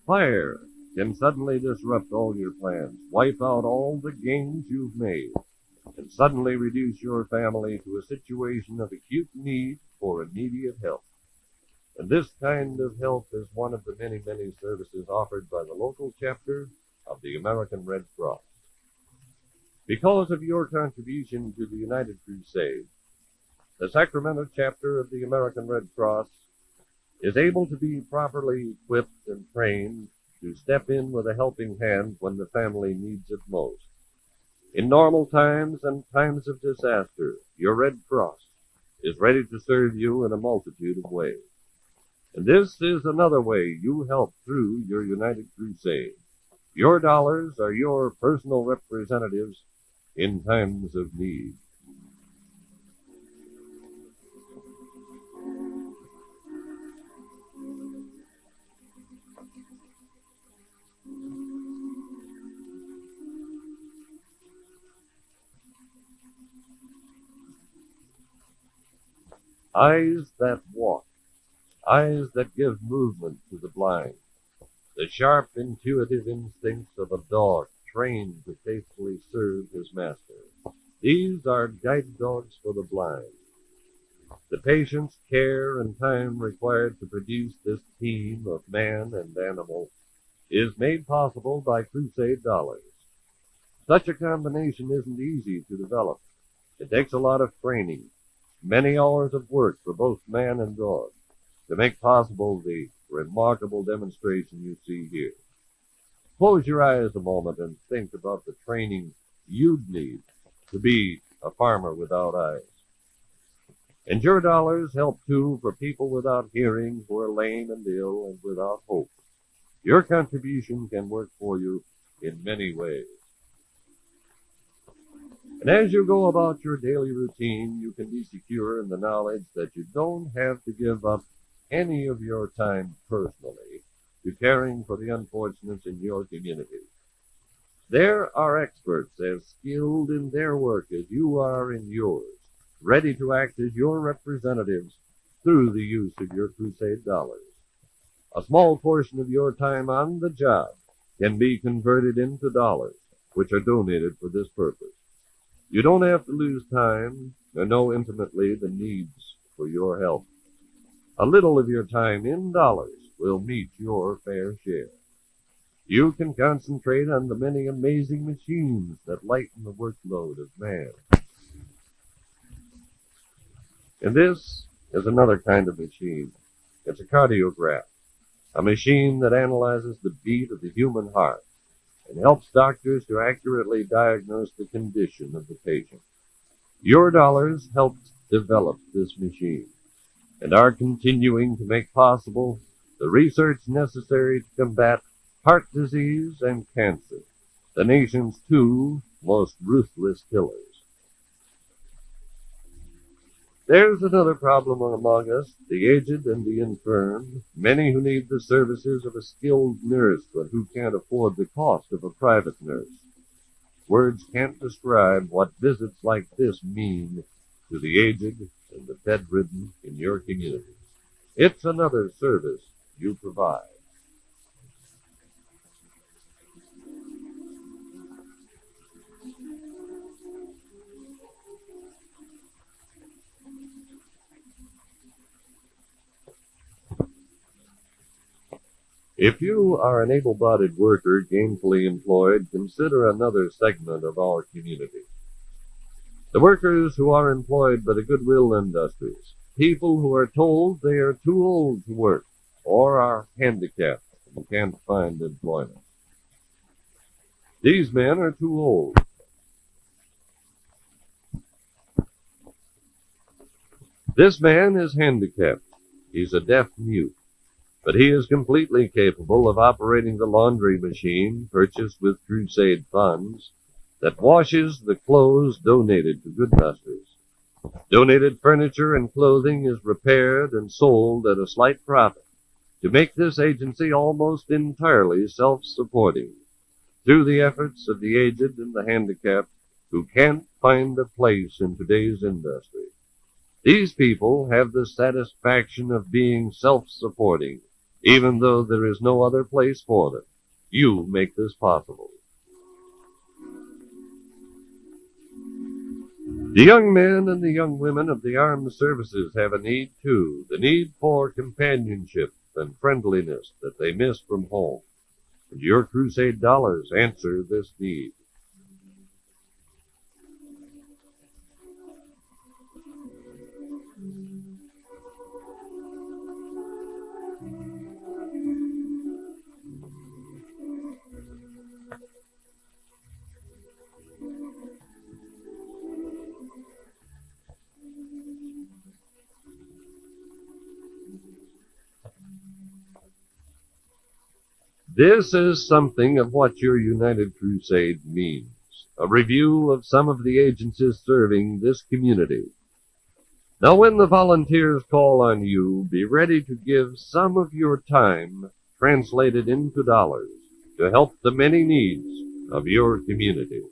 Fire can suddenly disrupt all your plans, wipe out all the gains you've made, and suddenly reduce your family to a situation of acute need for immediate help. And this kind of help is one of the many, many services offered by the local chapter of the American Red Cross. Because of your contribution to the United Crusade, the Sacramento chapter of the American Red Cross is able to be properly equipped and trained to step in with a helping hand when the family needs it most. In normal times and times of disaster, your Red Cross is ready to serve you in a multitude of ways. And this is another way you help through your United Crusade. Your dollars are your personal representatives in times of need. Eyes that walk, eyes that give movement to the blind, the sharp, intuitive instincts of a dog trained to faithfully serve his master. These are guide dogs for the blind. The patience, care, and time required to produce this team of man and animal is made possible by crusade dollars. Such a combination isn't easy to develop. It takes a lot of training, many hours of work for both man and dog, to make possible the remarkable demonstration you see here. Close your eyes a moment and think about the training you'd need to be a farmer without eyes. And your dollars help, too, for people without hearing who are lame and ill and without hope. Your contribution can work for you in many ways. And as you go about your daily routine, you can be secure in the knowledge that you don't have to give up any of your time personally to caring for the unfortunates in your community. There are experts as skilled in their work as you are in yours, ready to act as your representatives through the use of your crusade dollars. A small portion of your time on the job can be converted into dollars, which are donated for this purpose. You don't have to lose time or know intimately the needs for your help. A little of your time in dollars will meet your fair share. You can concentrate on the many amazing machines that lighten the workload of man. And this is another kind of machine. It's a cardiograph, a machine that analyzes the beat of the human heart and helps doctors to accurately diagnose the condition of the patient. Your dollars helped develop this machine and are continuing to make possible the research necessary to combat heart disease and cancer, the nation's two most ruthless killers. There's another problem among us, the aged and the infirm, many who need the services of a skilled nurse but who can't afford the cost of a private nurse. Words can't describe what visits like this mean to the aged and the bedridden in your community. It's another service you provide. If you are an able-bodied worker gainfully employed, consider another segment of our community. The workers who are employed by the Goodwill Industries, people who are told they are too old to work or are handicapped and can't find employment. These men are too old. This man is handicapped. He's a deaf mute. But he is completely capable of operating the laundry machine purchased with crusade funds that washes the clothes donated to Goodbusters. Donated furniture and clothing is repaired and sold at a slight profit to make this agency almost entirely self-supporting through the efforts of the aged and the handicapped who can't find a place in today's industry. These people have the satisfaction of being self-supporting, even though there is no other place for them. You make this possible. The young men and the young women of the armed services have a need, too, the need for companionship and friendliness that they miss from home. And your crusade dollars answer this need. This is something of what your United Crusade means, a review of some of the agencies serving this community. Now, when the volunteers call on you, be ready to give some of your time translated into dollars to help the many needs of your community.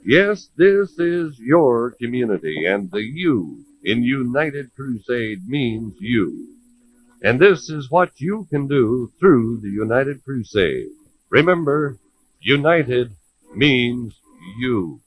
Yes, this is your community, and the you in United Crusade means you. And this is what you can do through the United Crusade. Remember, United means you.